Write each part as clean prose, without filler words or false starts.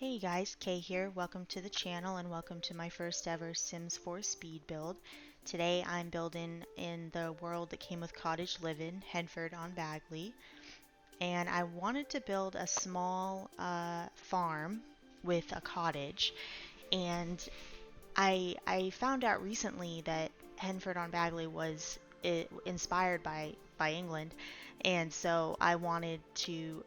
Hey guys, Kay here. Welcome to the channel and welcome to my first ever Sims 4 speed build. Today I'm building in the world that came with Cottage Living, Henford-on-Bagley, and I wanted to build a small farm with a cottage. And I found out recently that Henford-on-Bagley was inspired by England, and so I wanted to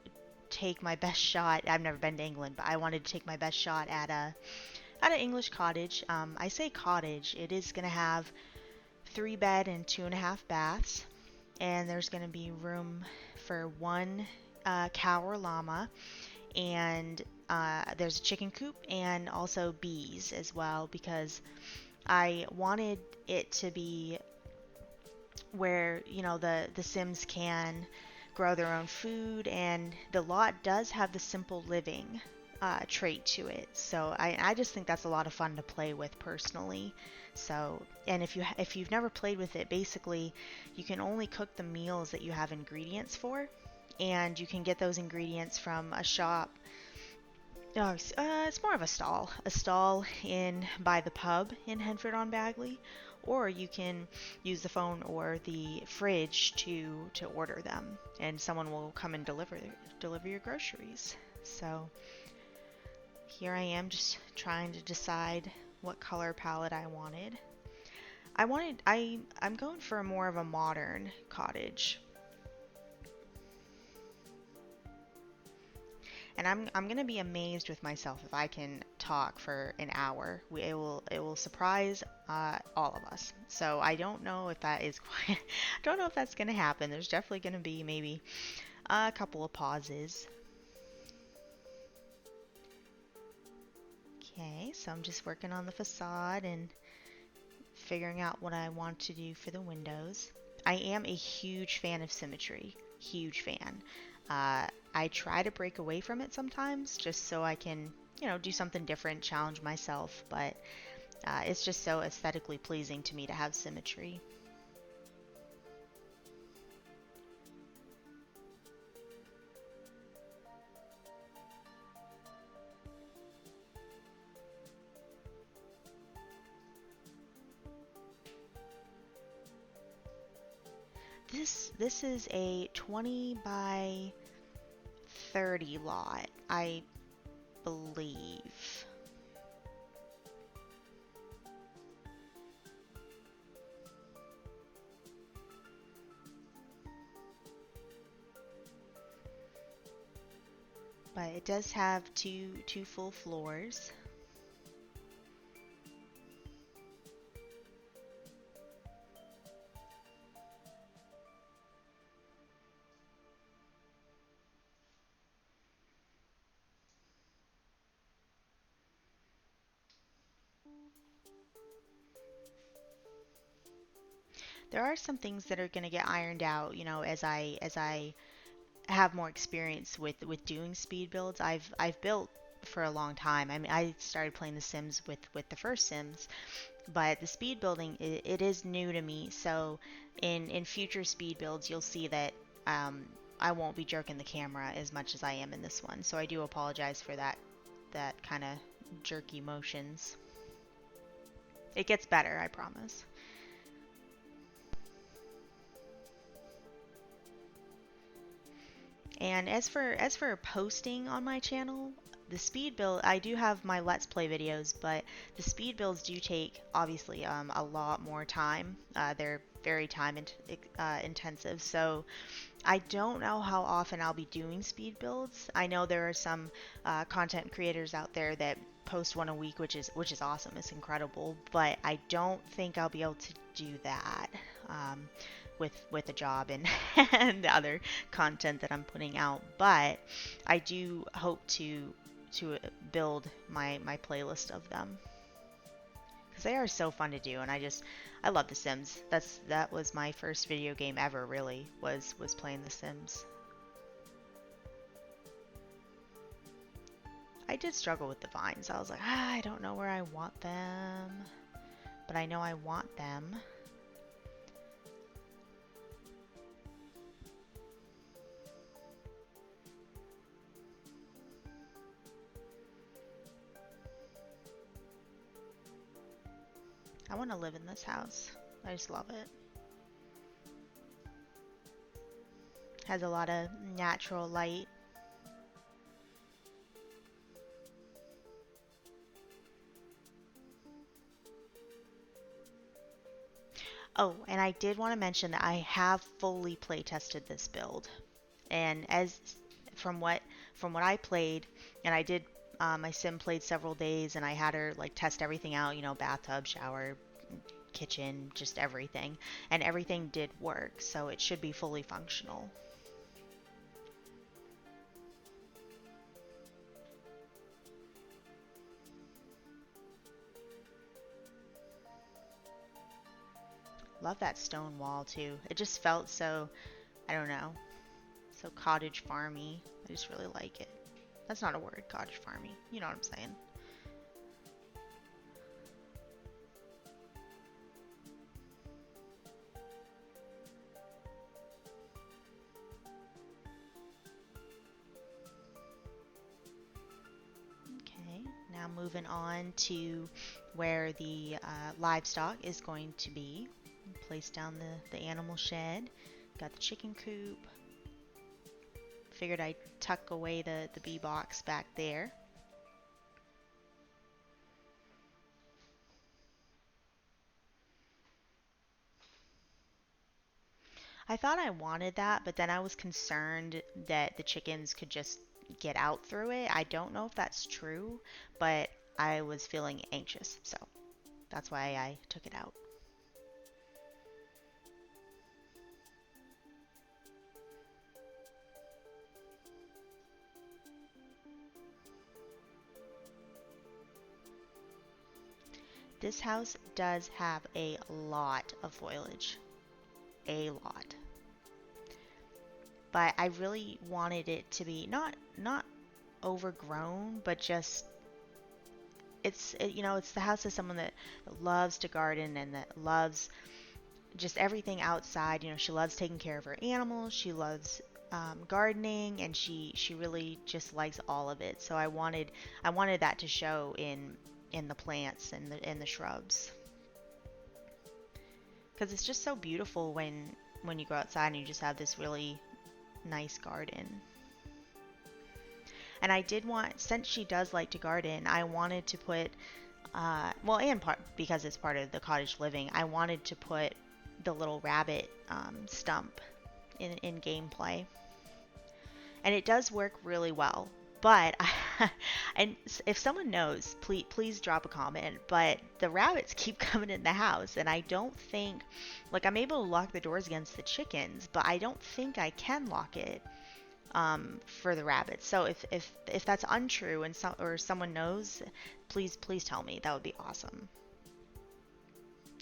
take my best shot. I've never been to England, but I wanted to take my best shot at an English cottage. I say cottage. It is gonna have 3 bed and 2.5 baths, and there's gonna be room for one cow or llama, and there's a chicken coop and also bees as well because I wanted it to be where the Sims can grow their own food, and the lot does have the simple living trait to it. So I just think that's a lot of fun to play with personally. So, and if you've never played with it, basically you can only cook the meals that you have ingredients for, and you can get those ingredients from a shop. Oh, it's more of a stall in by the pub in Henford-on-Bagley, or you can use the phone or the fridge to order them, and someone will come and deliver your groceries. So here I am, just trying to decide what color palette I wanted. I'm going for more of a modern cottage. And I'm gonna be amazed with myself if I can talk for an hour. It will surprise all of us. So I don't know if that is quite, I don't know if that's gonna happen. There's definitely gonna be maybe a couple of pauses. Okay, so I'm just working on the facade and figuring out what I want to do for the windows. I am a huge fan of symmetry. Huge fan. I try to break away from it sometimes just so I can, do something different, challenge myself, but it's just so aesthetically pleasing to me to have symmetry. This is a 20 by 30 lot, I believe. But it does have two full floors. There are some things that are going to get ironed out, as I have more experience with doing speed builds. I've built for a long time. I mean, I started playing The Sims with the first Sims, but the speed building it is new to me. So in future speed builds, you'll see that I won't be jerking the camera as much as I am in this one. So I do apologize for that kind of jerky motions. It gets better, I promise. And as for posting on my channel, the speed build, I do have my Let's Play videos, but the speed builds do take obviously a lot more time. They're very intensive, so I don't know how often I'll be doing speed builds. I know there are some content creators out there that post one a week, which is awesome. It's incredible, but I don't think I'll be able to do that. With a job and and the other content that I'm putting out, but I do hope to build my playlist of them because they are so fun to do, and I love The Sims. That was my first video game ever, really, was playing The Sims. I did struggle with the vines. I was like, I don't know where I want them, but I know I want them. I want to live in this house. I just love it. Has a lot of natural light. Oh, and I did want to mention that I have fully play tested this build. And as from what I played, and I did my sim played several days, and I had her like test everything out, you know, bathtub, shower, kitchen, just everything, and everything did work, so it should be fully functional. Love that stone wall too. It just felt so, I don't know, so cottage farmy. I just really like it. That's not a word, cottage farmy. You know what I'm saying? Okay, now moving on to where the livestock is going to be. Place down the animal shed. Got the chicken coop. Figured I'd tuck away the bee box back there. I thought I wanted that, but then I was concerned that the chickens could just get out through it. I don't know if that's true, but I was feeling anxious, so that's why I took it out. This house does have a lot of foliage. A lot. But I really wanted it to be not overgrown, but just you know, it's the house of someone that loves to garden and that loves just everything outside. You know, she loves taking care of her animals. She loves gardening, and she really just likes all of it. So I wanted that to show in the plants and the shrubs, because it's just so beautiful when you go outside and you just have this really nice garden. And I did want, since she does like to garden, I wanted to put well, and part because it's part of the cottage living, I wanted to put the little rabbit stump in gameplay, and it does work really well. But and if someone knows, please drop a comment. But the rabbits keep coming in the house, and I don't think, like, I'm able to lock the doors against the chickens, but I don't think I can lock it for the rabbits. So if that's untrue and someone knows, please tell me. That would be awesome.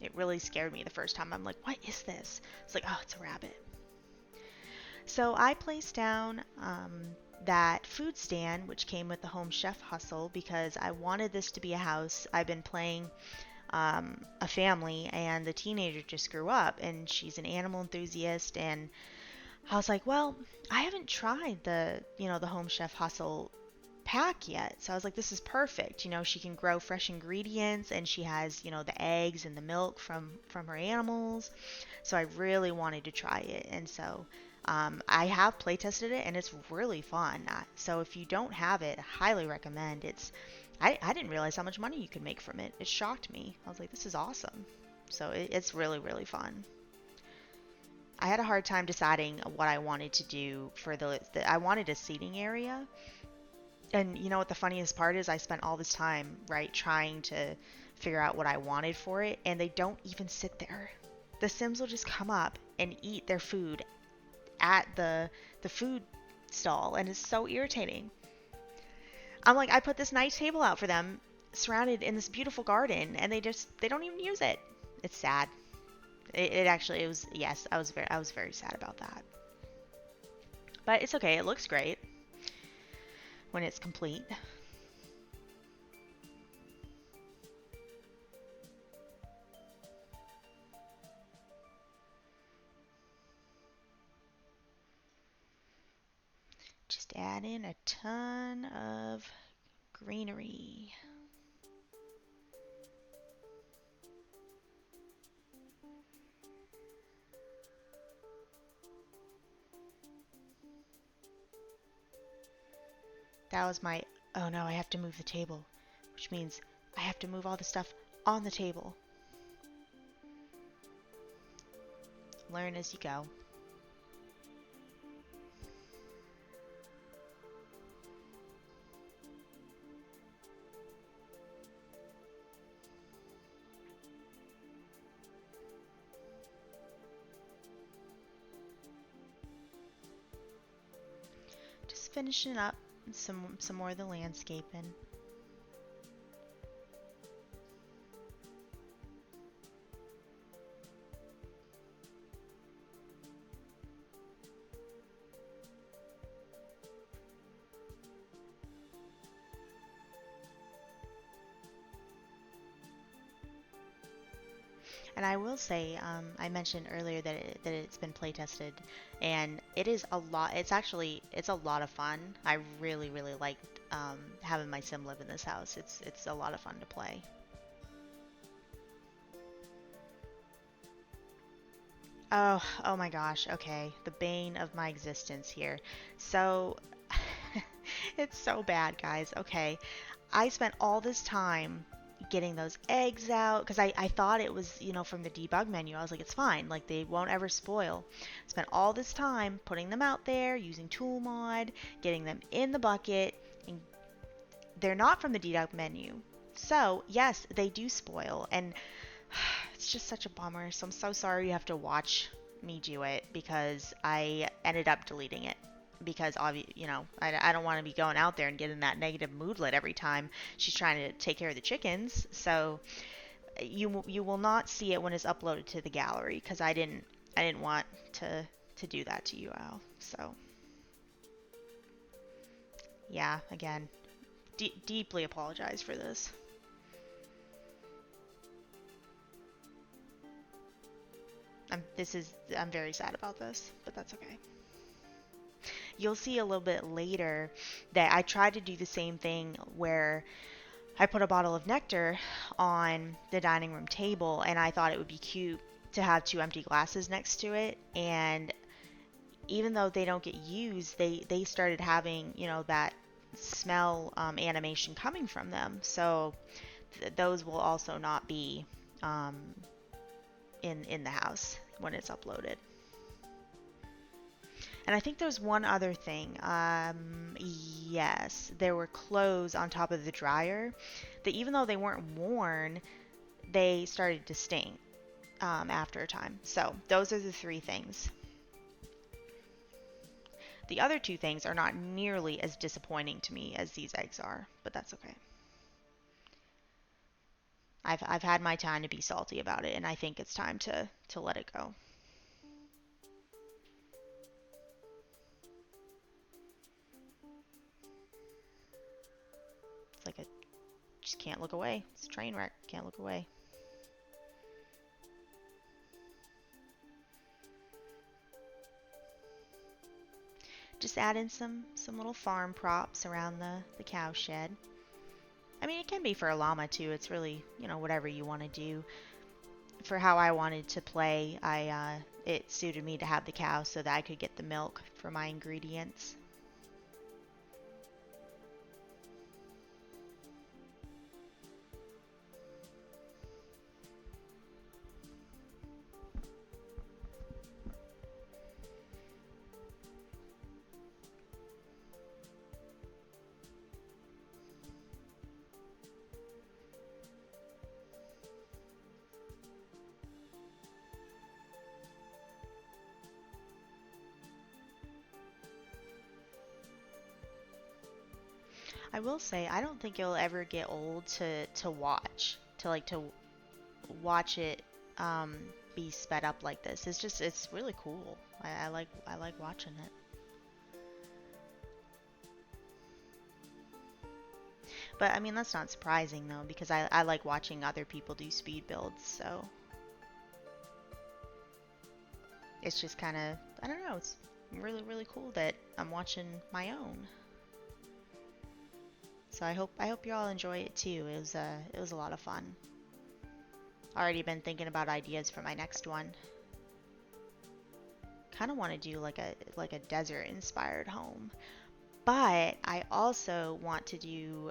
It really scared me the first time. I'm like, what is this? It's like, oh, it's a rabbit. So I placed down that food stand, which came with the Home Chef Hustle, because I wanted this to be a house. I've been playing a family, and the teenager just grew up, and she's an animal enthusiast, and I was like, well, I haven't tried the Home Chef Hustle pack yet. So I was like, this is perfect. You know, she can grow fresh ingredients, and she has, you know, the eggs and the milk from her animals. So I really wanted to try it. And so I have play tested it, and it's really fun. So if you don't have it, I highly recommend. I didn't realize how much money you could make from it. It shocked me. I was like, this is awesome. So it's really, really fun. I had a hard time deciding what I wanted to do for I wanted a seating area. And you know what the funniest part is? I spent all this time, right, trying to figure out what I wanted for it, and they don't even sit there. The Sims will just come up and eat their food at the food stall, and it's so irritating. I'm like, I put this nice table out for them, surrounded in this beautiful garden, and they don't even use it. It's sad. It actually, it was, yes, I was very sad about that. But it's okay. It looks great when it's complete. Just add in a ton of greenery. That was my, oh no, I have to move the table, which means I have to move all the stuff on the table. Learn as you go. Just finishing up some more of the landscaping. And I will say, I mentioned earlier that it's been play tested, and it is a lot. It's a lot of fun. I really like having my sim live in this house. It's a lot of fun to play. Oh my gosh. Okay, the bane of my existence here. So it's so bad, guys. Okay, I spent all this time getting those eggs out because I thought it was, from the debug menu. I was like, it's fine. Like, they won't ever spoil. Spent all this time putting them out there, using tool mod, getting them in the bucket, and they're not from the debug menu. So, yes, they do spoil, and it's just such a bummer. So I'm so sorry you have to watch me do it because I ended up deleting it because I don't want to be going out there and getting that negative moodlet every time she's trying to take care of the chickens. So you will not see it when it's uploaded to the gallery because I didn't want to do that to you, Al. So yeah, again, deeply apologize for this. I'm very sad about this, but that's okay. You'll see a little bit later that I tried to do the same thing where I put a bottle of nectar on the dining room table, and I thought it would be cute to have two empty glasses next to it. And even though they don't get used, they started having, that smell animation coming from them. So those will also not be um, in the house when it's uploaded. And I think there's one other thing. Yes, there were clothes on top of the dryer that even though they weren't worn, they started to stink after a time. So those are the three things. The other two things are not nearly as disappointing to me as these eggs are, but that's okay. I've had my time to be salty about it, and I think it's time to let it go. It's like a just can't look away. It's a train wreck. Can't look away. Just add in some little farm props around the cow shed. I mean, it can be for a llama too. It's really, whatever you want to do. For how I wanted to play, it suited me to have the cow so that I could get the milk for my ingredients. I will say, I don't think it'll ever get old to watch, to watch it be sped up like this. It's really cool. I like watching it. But I mean, that's not surprising though, because I like watching other people do speed builds, so it's just kind of, I don't know, it's really cool that I'm watching my own. So I hope you all enjoy it too. It was a lot of fun. Already been thinking about ideas for my next one. Kind of want to do like a desert inspired home. But I also want to do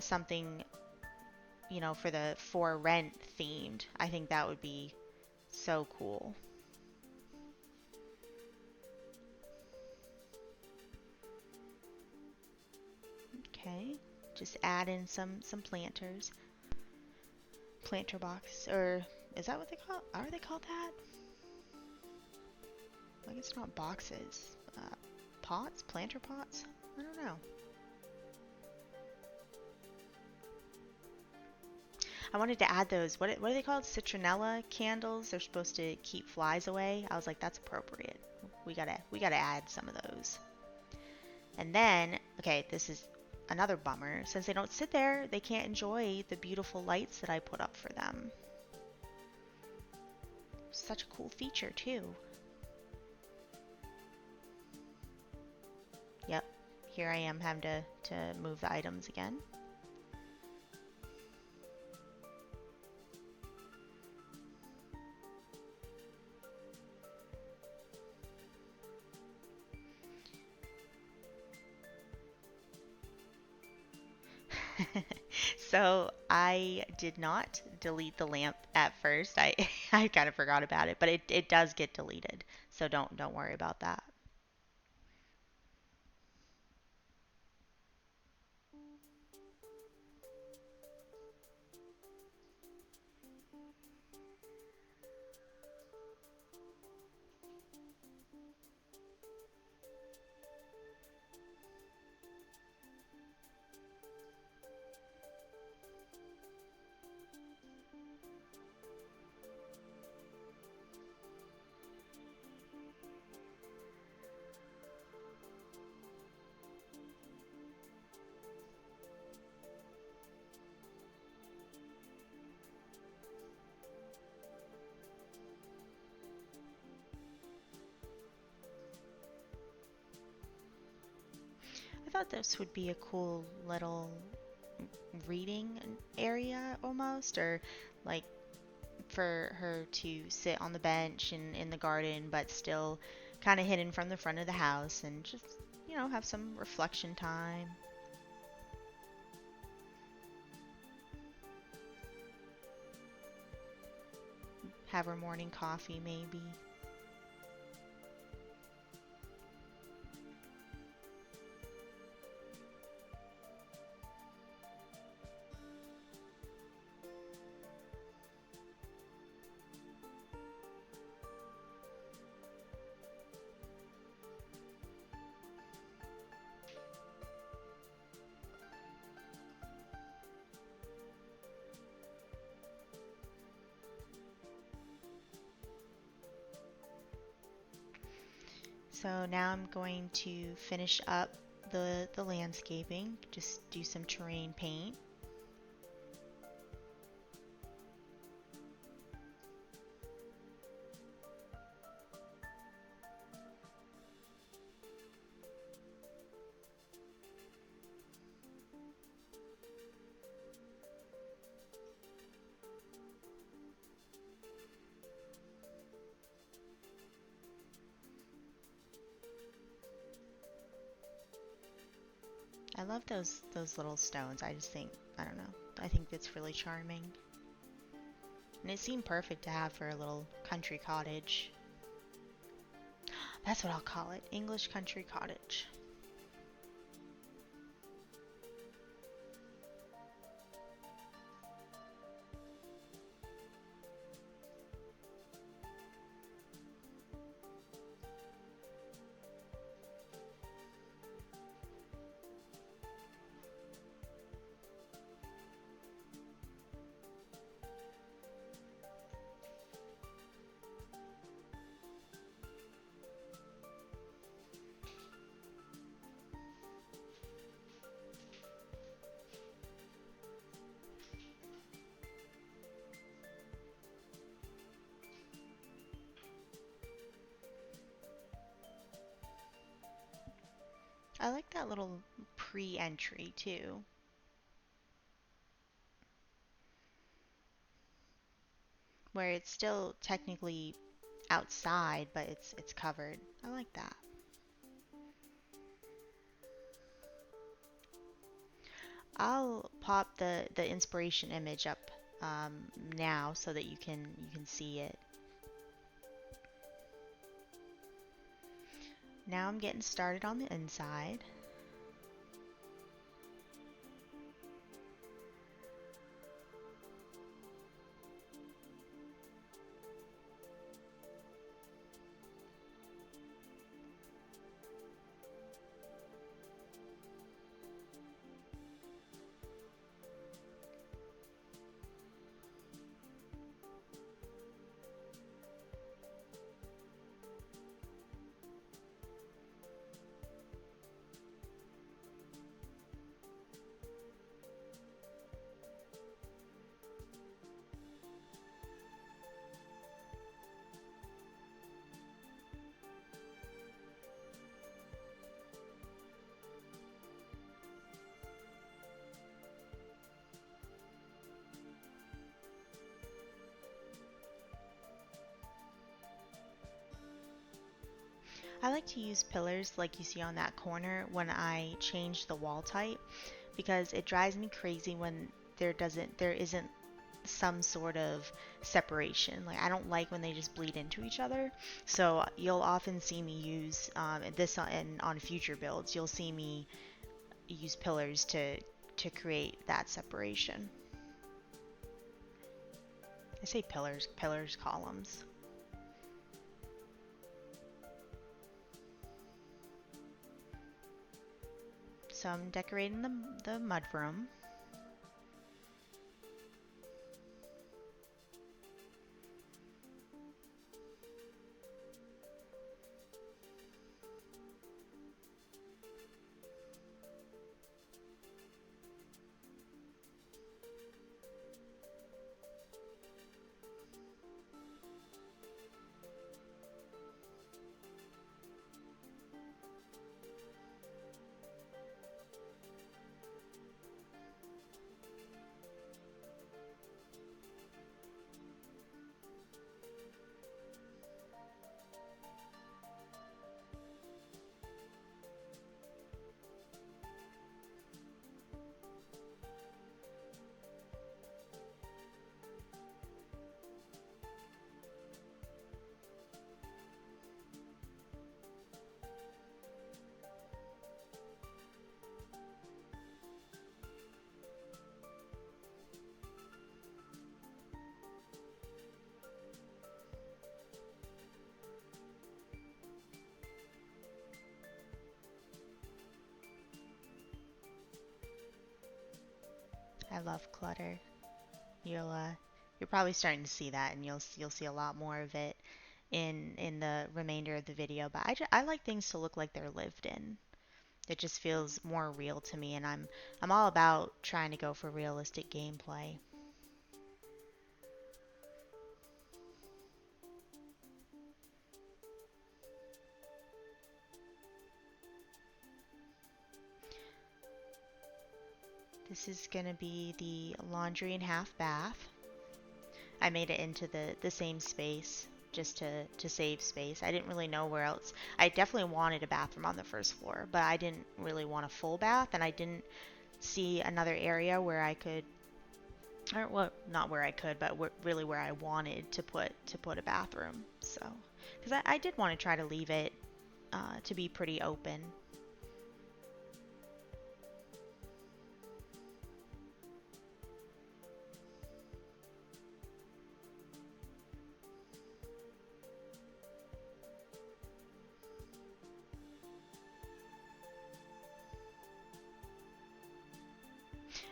something, for the for rent themed. I think that would be so cool. Okay, just add in some planters, planter box, or is that what they call? Are they called that? Like it's not boxes, pots, planter pots. I don't know. I wanted to add those. What are they called? Citronella candles. They're supposed to keep flies away. I was like, that's appropriate. We gotta add some of those. And then, okay, this is another bummer. Since they don't sit there, they can't enjoy the beautiful lights that I put up for them. Such a cool feature too. Yep, here I am having to move the items again. So I did not delete the lamp at first. I I kind of forgot about it, but it does get deleted. So don't worry about that. I thought this would be a cool little reading area almost, or like for her to sit on the bench in the garden, but still kind of hidden from the front of the house and just, have some reflection time. Have her morning coffee, maybe. So now I'm going to finish up the landscaping, just do some terrain paint. I love those little stones. I just think, I don't know, I think it's really charming. And it seemed perfect to have for a little country cottage. That's what I'll call it, English Country Cottage. I like that little pre-entry too, where it's still technically outside, but it's covered. I like that. I'll pop the inspiration image up now so that you can see it. Now I'm getting started on the inside. I like to use pillars like you see on that corner when I change the wall type, because it drives me crazy when there isn't some sort of separation. Like, I don't like when they just bleed into each other. So you'll often see me use this on future builds. You'll see me use pillars to create that separation. I say pillars, columns. So I'm decorating the mudroom. I love clutter. You're probably starting to see that, and you'll see a lot more of it in the remainder of the video. But I like things to look like they're lived in. It just feels more real to me, and I'm all about trying to go for realistic gameplay. This is gonna be the laundry and half bath. I made it into the same space just to save space. I didn't really know where else. I definitely wanted a bathroom on the first floor, but I didn't really want a full bath, and I didn't see another area where I could, or well, not where I could, but really where I wanted to put a bathroom. So, because I did want to try to leave it to be pretty open.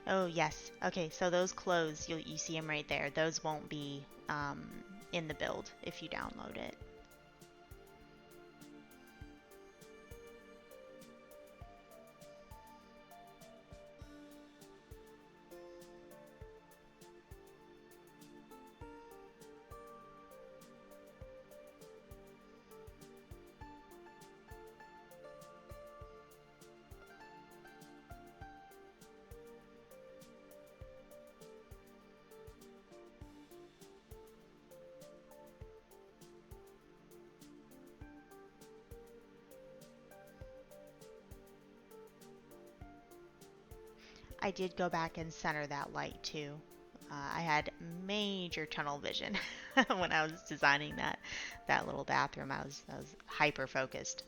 Oh, yes. Okay, so those clothes, you see them right there. Those won't be in the build if you download it. I did go back and center that light too. I had major tunnel vision when I was designing that little bathroom. I was hyper focused.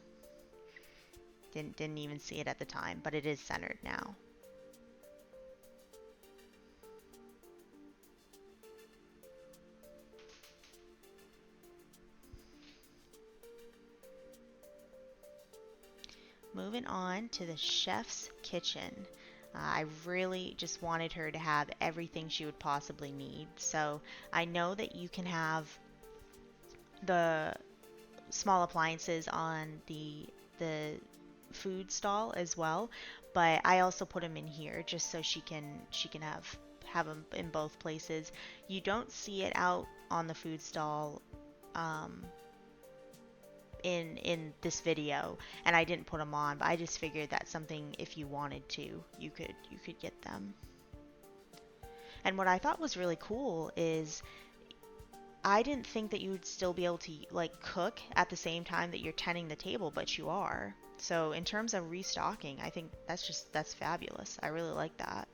Didn't even see it at the time, but it is centered now. Moving on to the chef's kitchen. I really just wanted her to have everything she would possibly need. So I know that you can have the small appliances on the food stall as well, but I also put them in here just so she can have them in both places. You don't see it out on the food stall um, in this video, and I didn't put them on, but I just figured that's something if you wanted to, you could get them. And what I thought was really cool is I didn't think that you would still be able to like cook at the same time that you're tending the table, but you are. So in terms of restocking, I think that's fabulous. I really like that.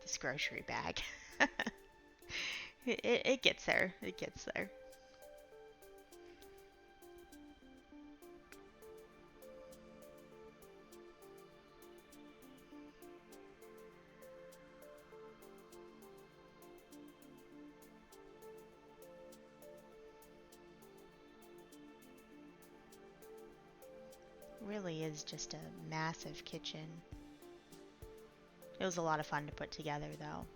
This grocery bag. It gets there. It gets there. Really is just a massive kitchen. It was a lot of fun to put together though.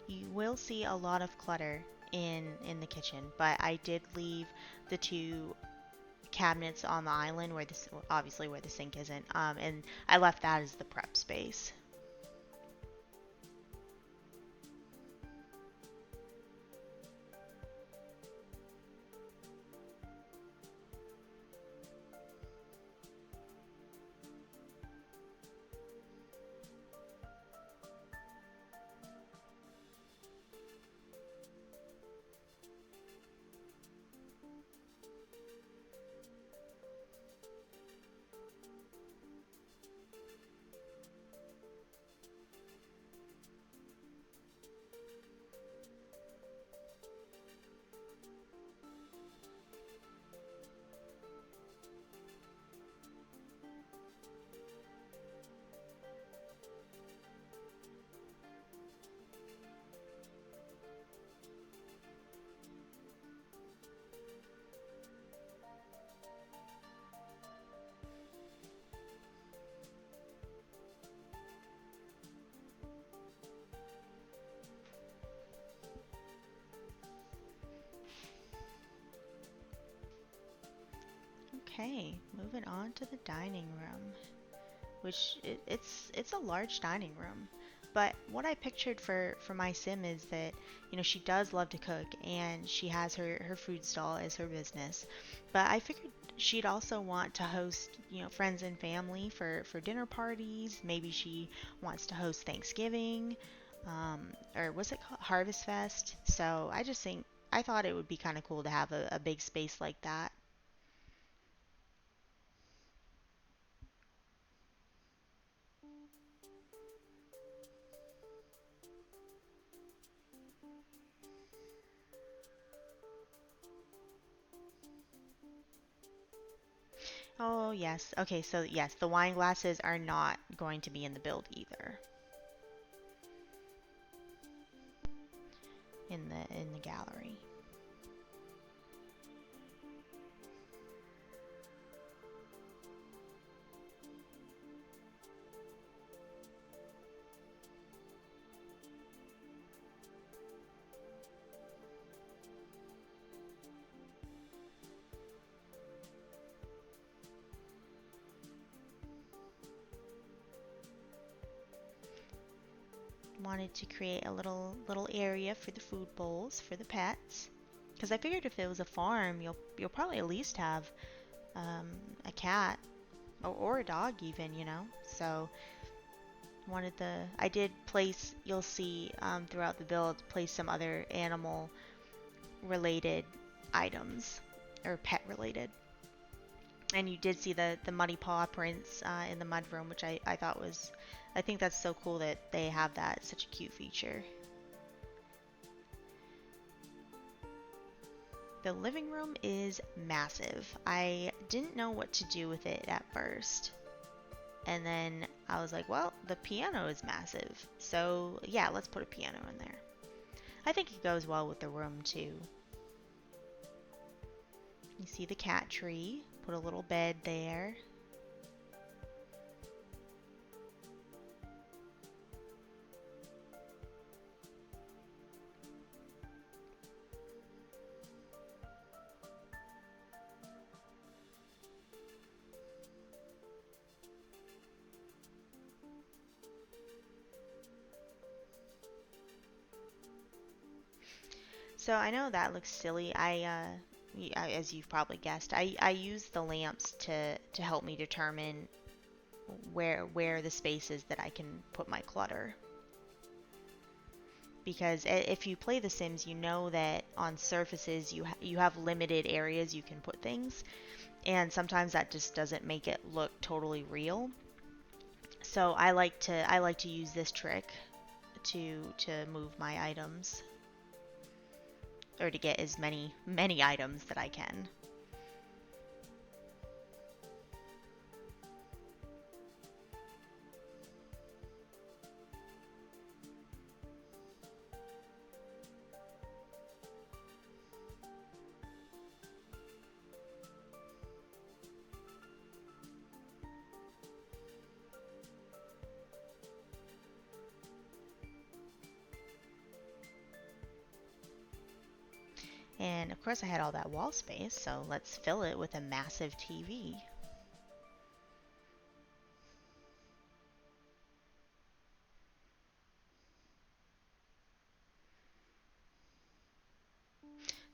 You will see a lot of clutter in the kitchen, but I did leave the two cabinets on the island where this obviously where the sink isn't, and I left that as the prep space. Okay, moving on to the dining room, which it's a large dining room. But what I pictured for my sim is that, she does love to cook and she has her food stall as her business. But I figured she'd also want to host, friends and family for dinner parties. Maybe she wants to host Thanksgiving, or was it called Harvest Fest? So I thought it would be kind of cool to have a big space like that. Oh, yes. Okay, so yes, the wine glasses are not going to be in the build either. In the gallery. Wanted to create a little area for the food bowls for the pets, because I figured if it was a farm, you'll probably at least have um, a cat or a dog even, you know. So I did place, you'll see throughout the build, place some other animal related items or pet related. And you did see the muddy paw prints in the mud room, which I thought was, I think that's so cool that they have that. It's such a cute feature. The living room is massive. I didn't know what to do with it at first. And then I was like, well, the piano is massive. So yeah, let's put a piano in there. I think it goes well with the room too. You see the cat tree. Put a little bed there. So I know that looks silly. As you've probably guessed, I use the lamps to help me determine where the space is that I can put my clutter. Because if you play The Sims, you know that on surfaces you have limited areas you can put things, and sometimes that just doesn't make it look totally real. So I like to use this trick to move my items, or to get as many items that I can. And of course I had all that wall space, so let's fill it with a massive TV.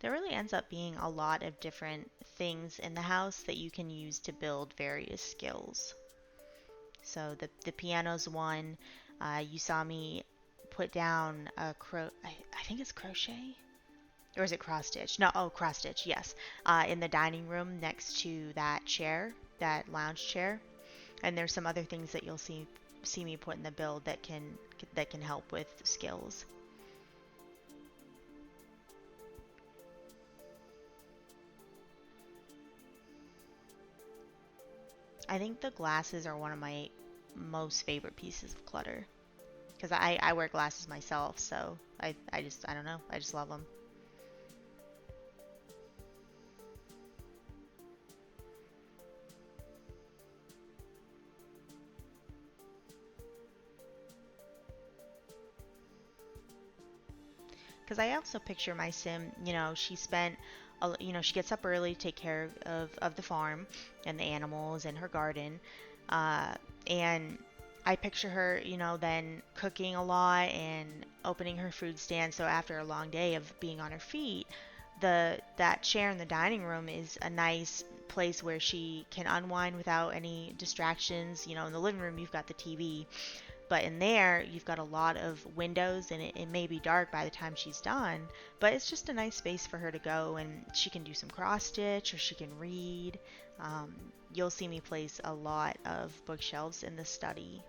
There really ends up being a lot of different things in the house that you can use to build various skills. So the piano's one. You saw me put down a I think it's crochet, or is it cross stitch? No, oh, cross stitch, yes. In the dining room next to that chair, that lounge chair. And there's some other things that you'll see me put in the build that can help with skills. I think the glasses are one of my most favorite pieces of clutter, because I wear glasses myself, so I don't know, I just love them. Because I also picture my sim, she gets up early to take care of the farm and the animals and her garden. And I picture her, then cooking a lot and opening her food stand. So after a long day of being on her feet, that chair in the dining room is a nice place where she can unwind without any distractions. In the living room, you've got the TV. But in there, you've got a lot of windows, and it may be dark by the time she's done, but it's just a nice space for her to go, and she can do some cross stitch, or she can read. You'll see me place a lot of bookshelves in the study,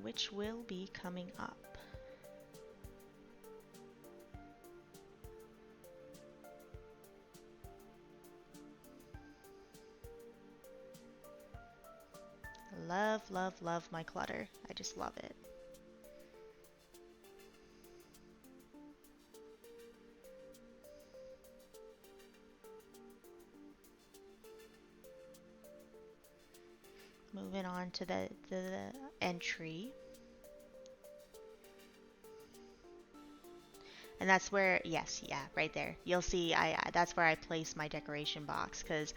which will be coming up. love, love my clutter. I just love it. Moving on to the entry. And that's where, yes, yeah, right there. You'll see that's where I place my decoration box because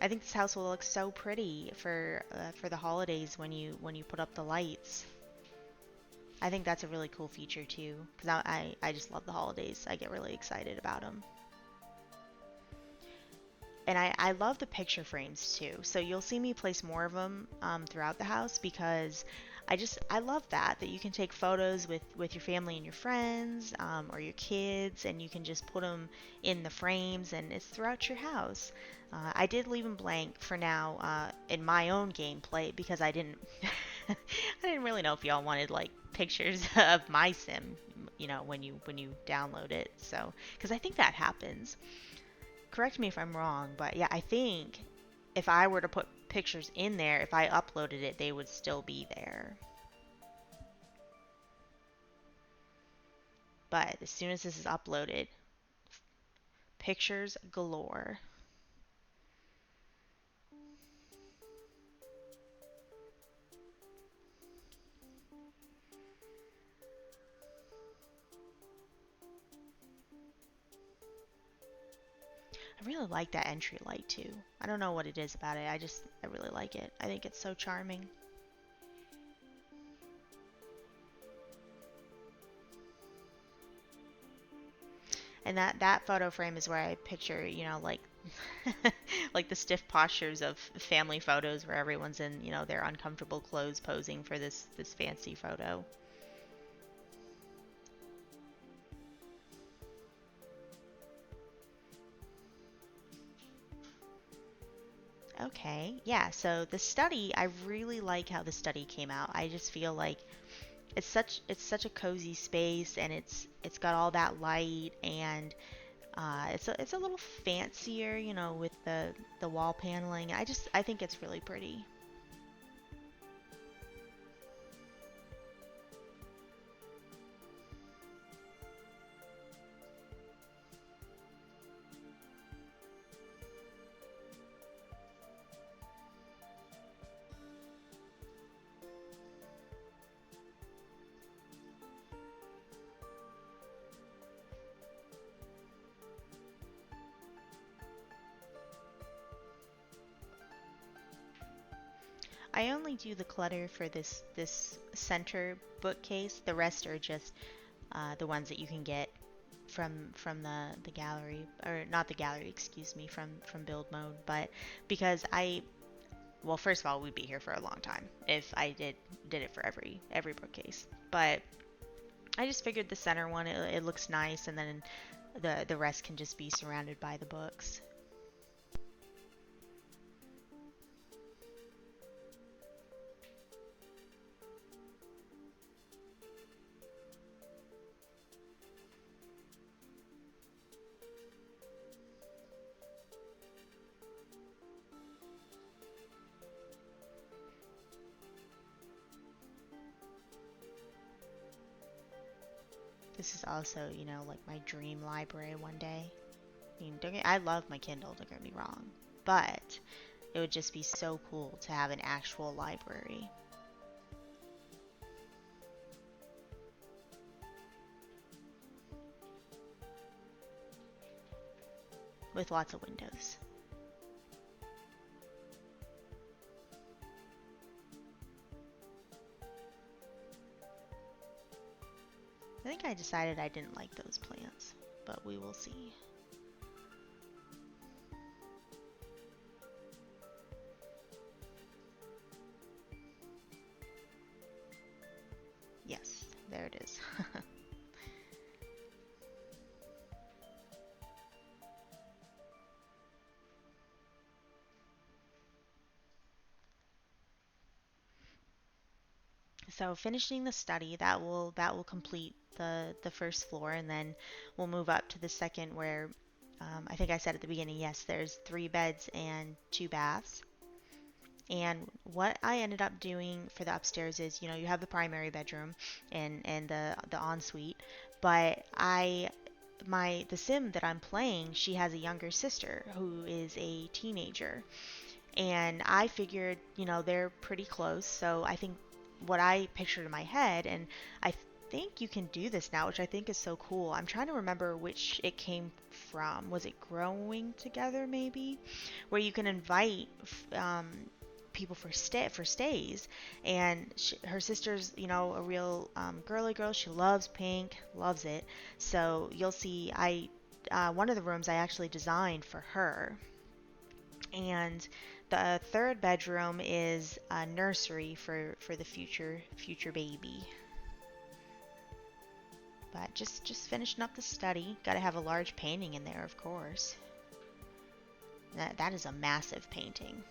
I think this house will look so pretty for the holidays when you put up the lights. I think that's a really cool feature too because I just love the holidays. I get really excited about them. And I love the picture frames too. So you'll see me place more of them throughout the house because I love that you can take photos with your family and your friends or your kids, and you can just put them in the frames, and it's throughout your house. I did leave them blank for now in my own gameplay because I didn't I didn't really know if y'all wanted like pictures of my sim, when you download it. So because I think that happens. Correct me if I'm wrong, but yeah, I think if I were to put pictures in there, if I uploaded it, they would still be there. But as soon as this is uploaded, pictures galore. I really like that entry light too. I don't know what it is about it. I really like it. I think it's so charming. And that photo frame is where I picture, like like the stiff postures of family photos where everyone's in, their uncomfortable clothes posing for this fancy photo. Okay, yeah, so the study, I really like how the study came out. I just feel like it's such a cozy space, and it's got all that light, and it's a little fancier, with the wall paneling. I think it's really pretty. I only do the clutter for this center bookcase. The rest are just the ones that you can get from the gallery, or not the gallery, excuse me, from build mode. But because well, first of all, we'd be here for a long time if I did it for every bookcase. But I just figured the center one, it looks nice, and then the rest can just be surrounded by the books. This is also, like my dream library one day. I mean, I love my Kindle, don't get me wrong, but it would just be so cool to have an actual library with lots of windows. I think I decided I didn't like those plants, but we will see. Yes, there it is. So finishing the study, that will complete the first floor, and then we'll move up to the second where I think I said at the beginning, yes, there's 3 beds and 2 baths. And what I ended up doing for the upstairs is, you have the primary bedroom and the ensuite, but the sim that I'm playing, she has a younger sister who is a teenager. And I figured, they're pretty close. So I think what I pictured in my head, and I think you can do this now, which I think is so cool. I'm trying to remember which it came from. Was it Growing Together, maybe? Where you can invite people for stays, and her sister's a real girly girl. She loves pink, loves it. So you'll see, I one of the rooms I actually designed for her. And the third bedroom is a nursery for the future baby. But just finishing up the study. Got to have a large painting in there, of course. That is a massive painting.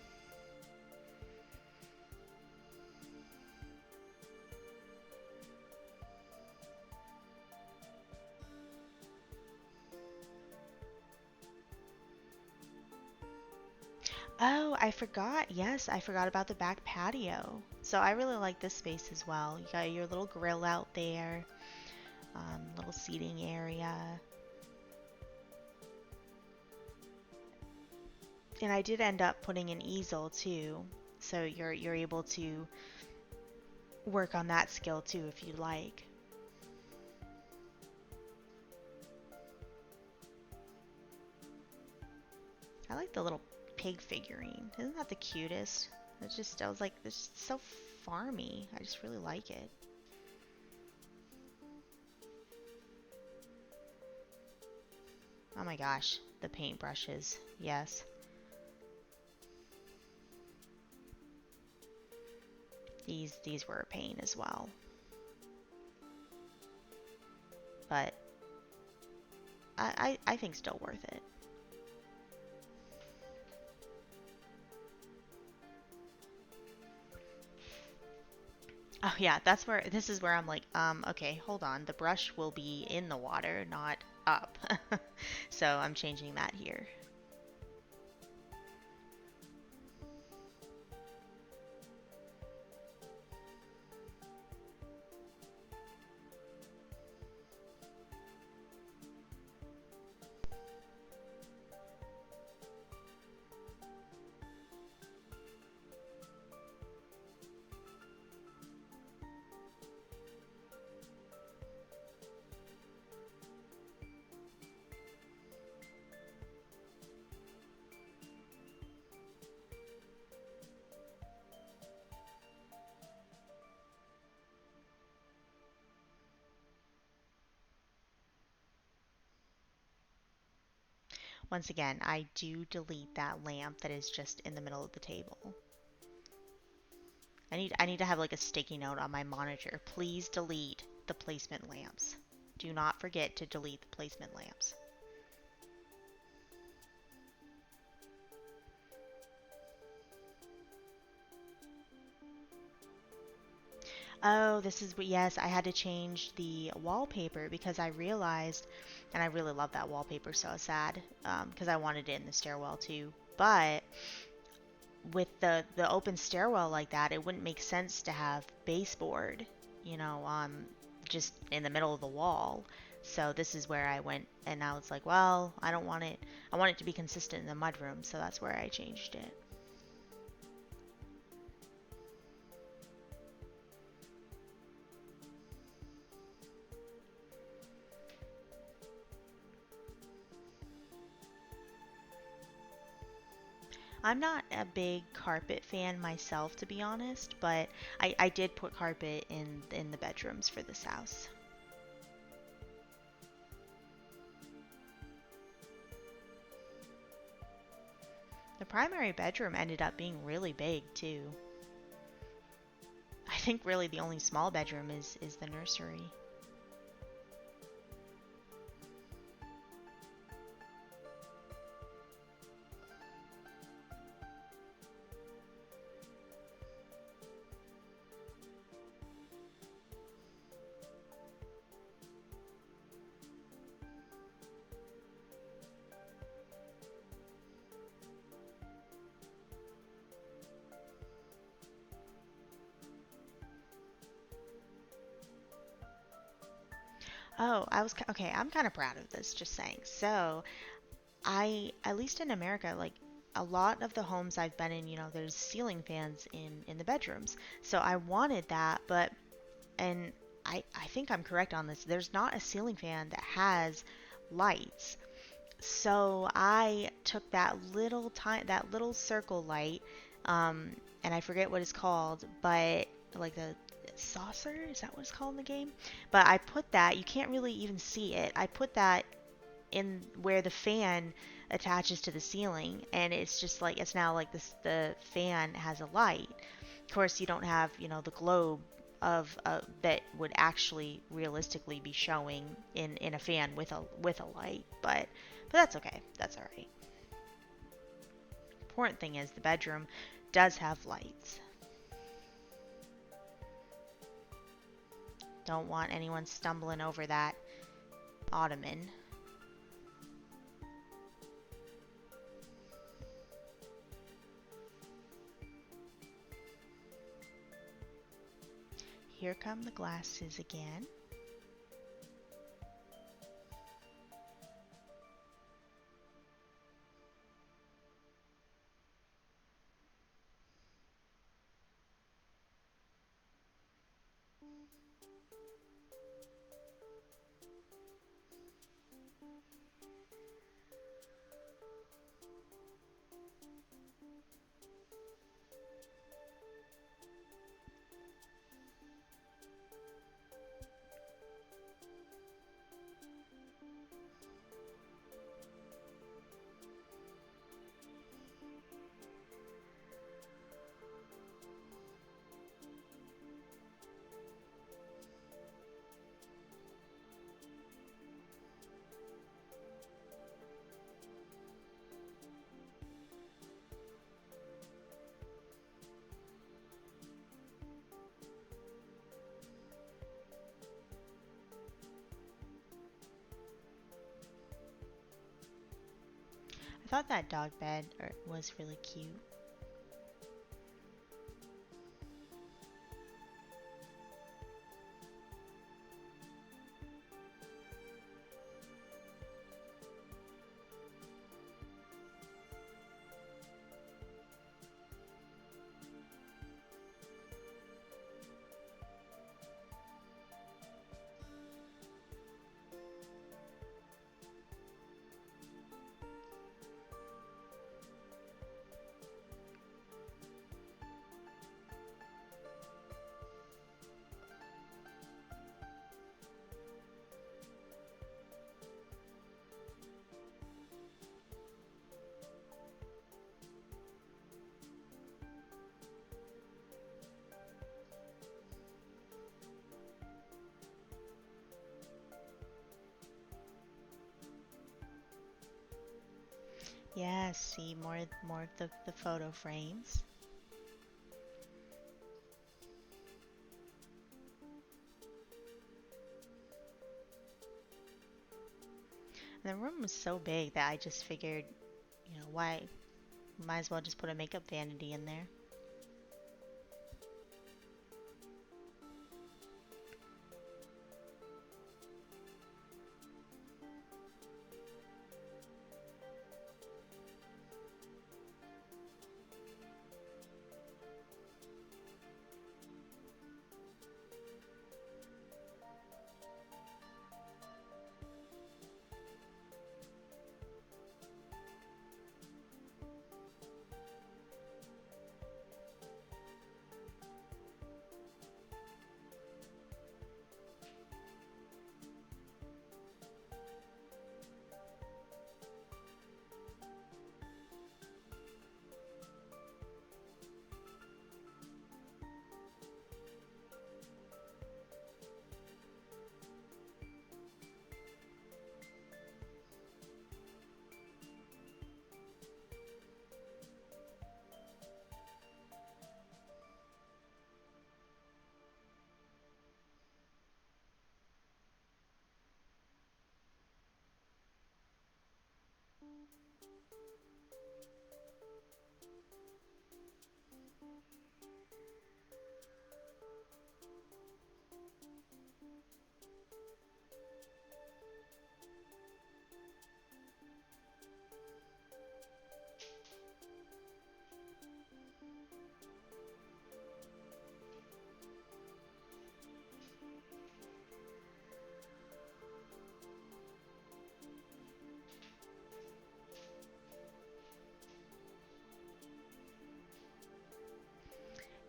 Oh, I forgot. Yes, I forgot about the back patio. So I really like this space as well. You got your little grill out there, little seating area. And I did end up putting an easel too, so you're able to work on that skill too if you like. I like the little pig figurine. Isn't that the cutest? I was like, this is so farmy. I just really like it. Oh my gosh, the paintbrushes. Yes. These were a pain as well. But I think still worth it. Oh yeah, this is where I'm like, okay, hold on. The brush will be in the water, not up. So I'm changing that here. Once again, I do delete that lamp that is just in the middle of the table. I need to have like a sticky note on my monitor. Please delete the placement lamps. Do not forget to delete the placement lamps. Oh, this is what, yes, I had to change the wallpaper because I realized, and I really love that wallpaper, so sad, because I wanted it in the stairwell too. But with the open stairwell like that, it wouldn't make sense to have baseboard, just in the middle of the wall. So this is where I went, and I was like, well, I don't want it. I want it to be consistent in the mudroom, so that's where I changed it. I'm not a big carpet fan myself, to be honest, but I did put carpet in the bedrooms for this house. The primary bedroom ended up being really big too. I think really the only small bedroom is the nursery. Oh, okay. I'm kind of proud of this, just saying. So, at least in America, like a lot of the homes I've been in, there's ceiling fans in the bedrooms. So I wanted that, but and I think I'm correct on this. There's not a ceiling fan that has lights. So I took that little circle light, um, and I forget what it's called, but like the saucer, is that what it's called in the game? But I put that, you can't really even see it. I put that in where the fan attaches to the ceiling, and it's just like it's now like this, the fan has a light. Of course, you don't have, the globe of that would actually realistically be showing in a fan with a light, but that's okay. That's all right. Important thing is the bedroom does have lights. Don't want anyone stumbling over that ottoman. Here come the glasses again. I thought that dog bed was really cute. Yeah, see more of the photo frames. And the room was so big that I just figured, why might as well just put a makeup vanity in there.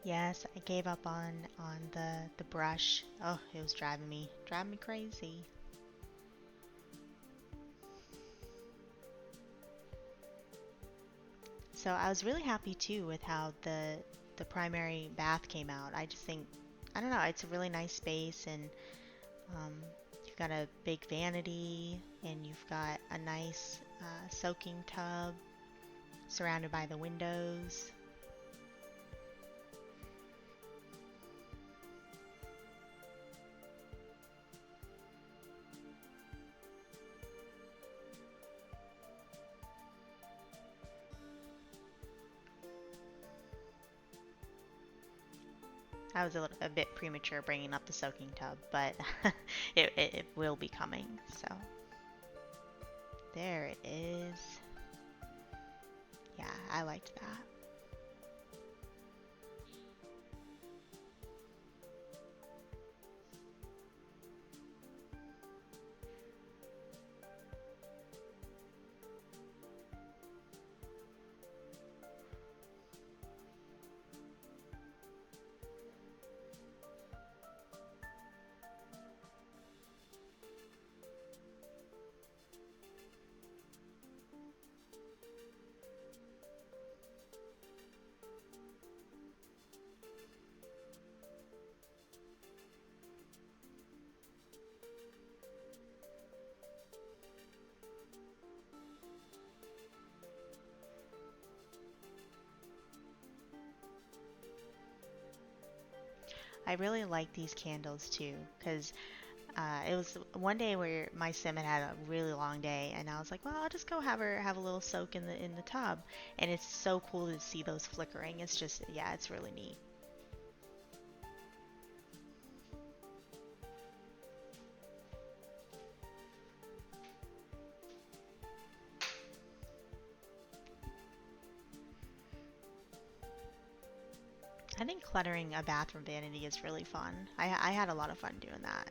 Yes, I gave up on the brush. Oh, it was driving me crazy. So I was really happy too with how the primary bath came out. I just think, I don't know, it's a really nice space, and um, you've got a big vanity, and you've got a nice soaking tub surrounded by the windows. I was a bit premature bringing up the soaking tub, but it will be coming. So there it is. Yeah, I liked that. I really like these candles too, because it was one day where my sim had a really long day, and I was like, well, I'll just go have a little soak in the tub, and it's so cool to see those flickering. It's just, yeah, it's really neat. I think cluttering a bathroom vanity is really fun. I had a lot of fun doing that.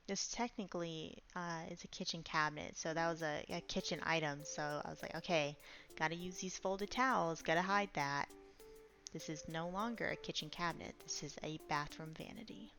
This technically is a kitchen cabinet, so that was a kitchen item. So I was like, okay, gotta use these folded towels, gotta hide that. This is no longer a kitchen cabinet. This is a bathroom vanity.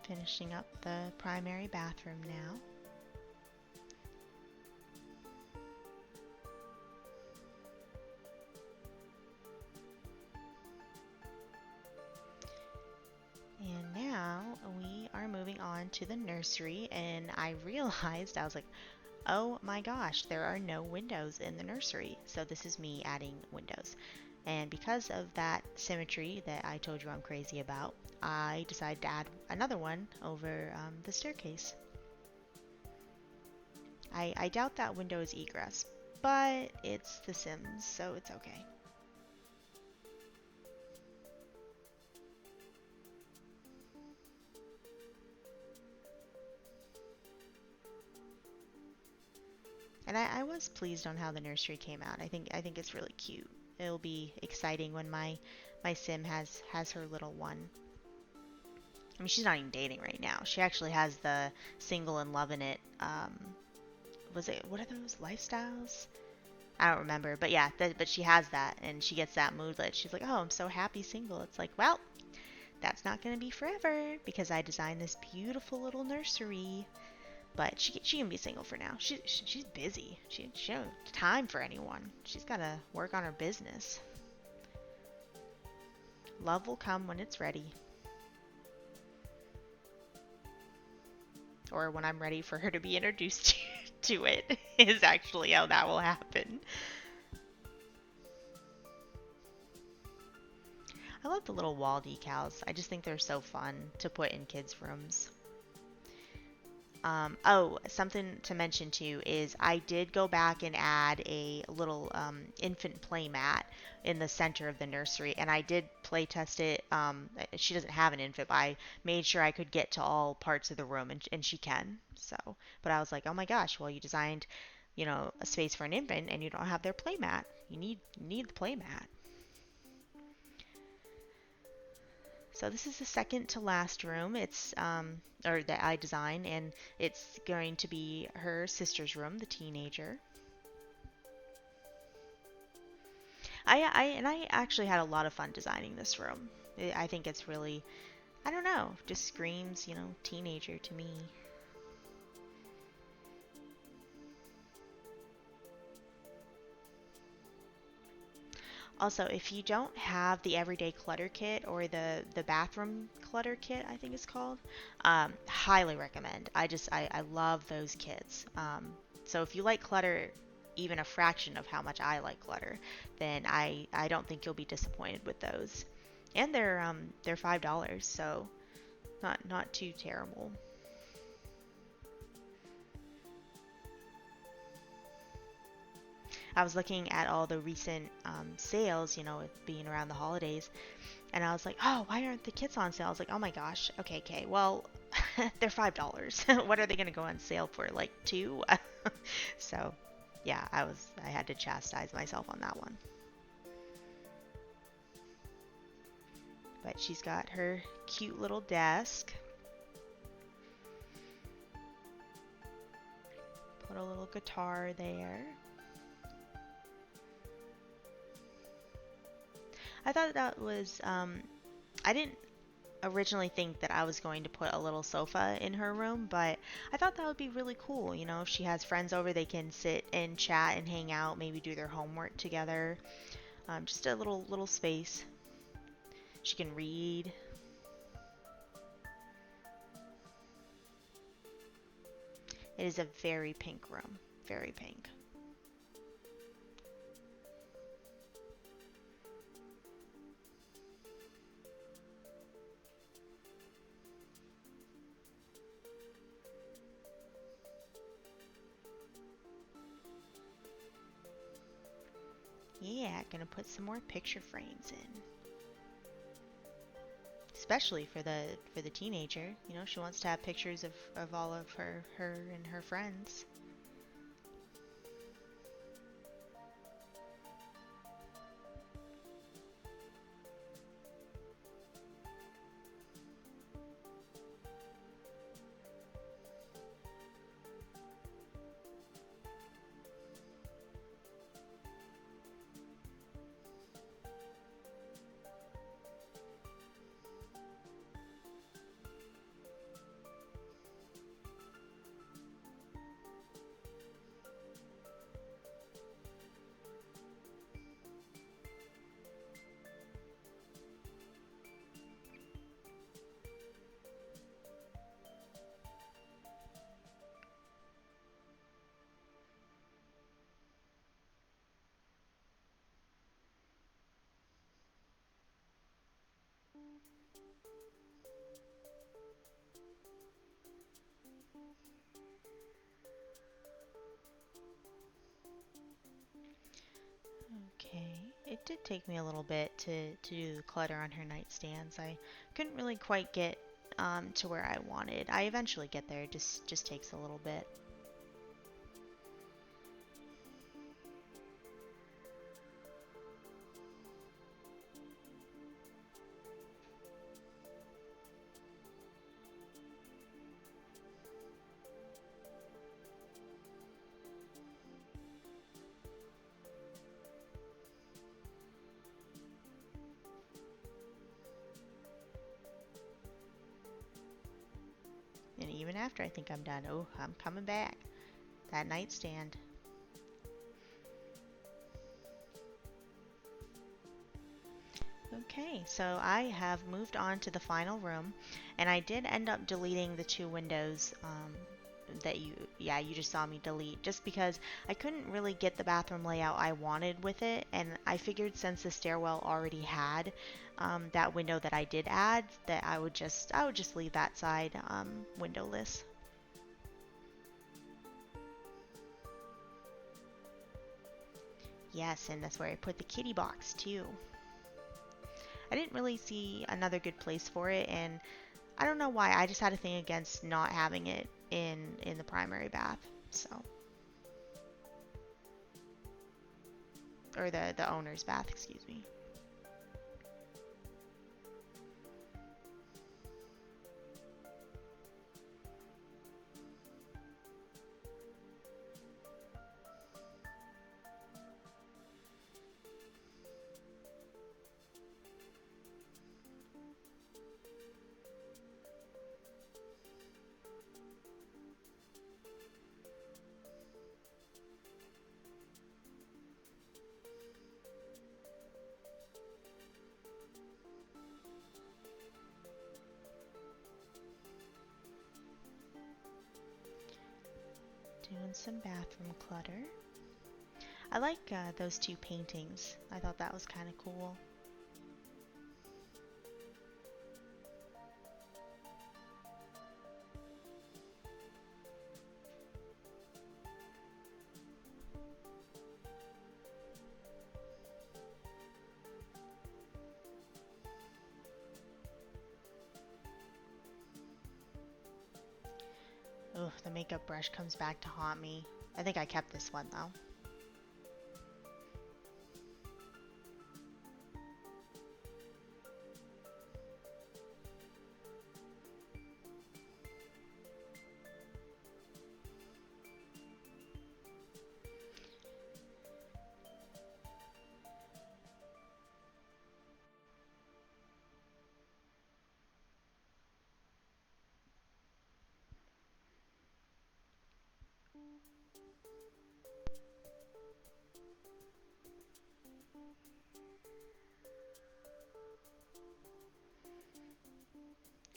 Finishing up the primary bathroom now. And now we are moving on to the nursery, and I realized, I was like, oh my gosh, there are no windows in the nursery. So this is me adding windows. And because of that symmetry that I told you I'm crazy about, I decided to add another one over the staircase. I doubt that window is egress, but it's The Sims, so it's okay. And I was pleased on how the nursery came out. I think it's really cute. It'll be exciting when my sim has her little one. I mean, she's not even dating right now. She actually has the single and loving it. Was it, what are those lifestyles? I don't remember, but yeah, but she has that, and she gets that moodlet. She's like, "Oh, I'm so happy single." It's like, well, that's not gonna be forever because I designed this beautiful little nursery. But she can be single for now. She's busy. She don't have time for anyone. She's gotta work on her business. Love will come when it's ready, or when I'm ready for her to be introduced to it. Is actually how that will happen. I love the little wall decals. I just think they're so fun to put in kids' rooms. Oh, something to mention too is I did go back and add a little infant play mat in the center of the nursery, and I did play test it. She doesn't have an infant, but I made sure I could get to all parts of the room, and she can. So, but I was like, oh my gosh, well, you designed, a space for an infant, and you don't have their play mat. You need the play mat. So this is the second to last room. It's or that I designed, and it's going to be her sister's room, the teenager. I actually had a lot of fun designing this room. I think it's really, I don't know, just screams, teenager to me. Also, if you don't have the everyday clutter kit or the bathroom clutter kit, I think it's called, highly recommend. I love those kits. So if you like clutter, even a fraction of how much I like clutter, then I don't think you'll be disappointed with those. And they're $5, so not too terrible. I was looking at all the recent sales, it being around the holidays, and I was like, oh, why aren't the kits on sale? I was like, oh my gosh, okay, well, they're $5. What are they going to go on sale for? Like two? So, yeah, I had to chastise myself on that one. But she's got her cute little desk. Put a little guitar there. I thought that was, I didn't originally think that I was going to put a little sofa in her room, but I thought that would be really cool. If she has friends over, they can sit and chat and hang out, maybe do their homework together. Just a little space. She can read. It is a very pink room. Very pink. Yeah, gonna put some more picture frames in. Especially for the teenager. She wants to have pictures of all of her and her friends. Okay, it did take me a little bit to do the clutter on her nightstands. I couldn't really quite get to where I wanted. I eventually get there, just takes a little bit. even after I think I'm done. Oh, I'm coming back. That nightstand. Okay, so I have moved on to the final room, and I did end up deleting the two windows that you just saw me delete, just because I couldn't really get the bathroom layout I wanted with it, and I figured since the stairwell already had that window that I did add, that I would just leave that side windowless. Yes, and that's where I put the kitty box too. I didn't really see another good place for it, and I don't know why. I just had a thing against not having it in the primary bath. So, or the owner's bath, excuse me. Doing some bathroom clutter. I like those two paintings. I thought that was kind of cool. Ugh, the makeup brush comes back to haunt me. I think I kept this one though.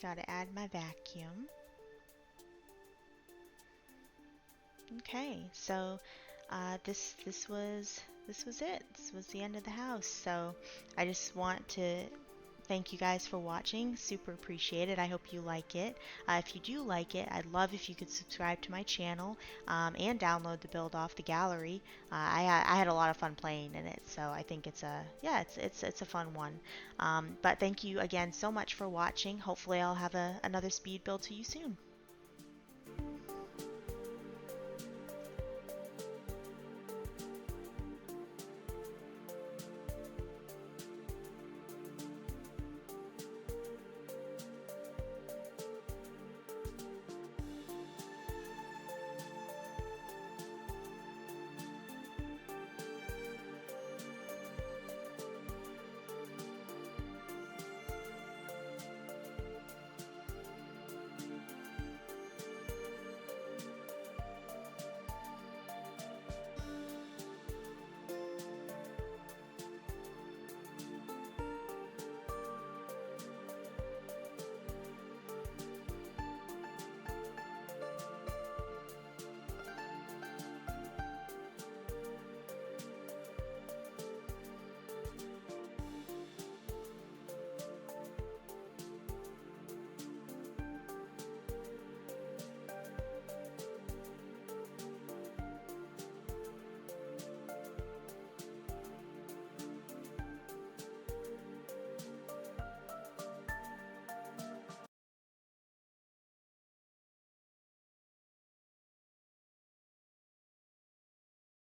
Gotta add my vacuum. Okay, so this was it. This was the end of the house. So I just want to thank you guys for watching. Super appreciate it. I hope you like it. If you do like it, I'd love if you could subscribe to my channel and download the build off the gallery. I had a lot of fun playing in it, so I think it's a fun one. But thank you again so much for watching. Hopefully I'll have another speed build to you soon.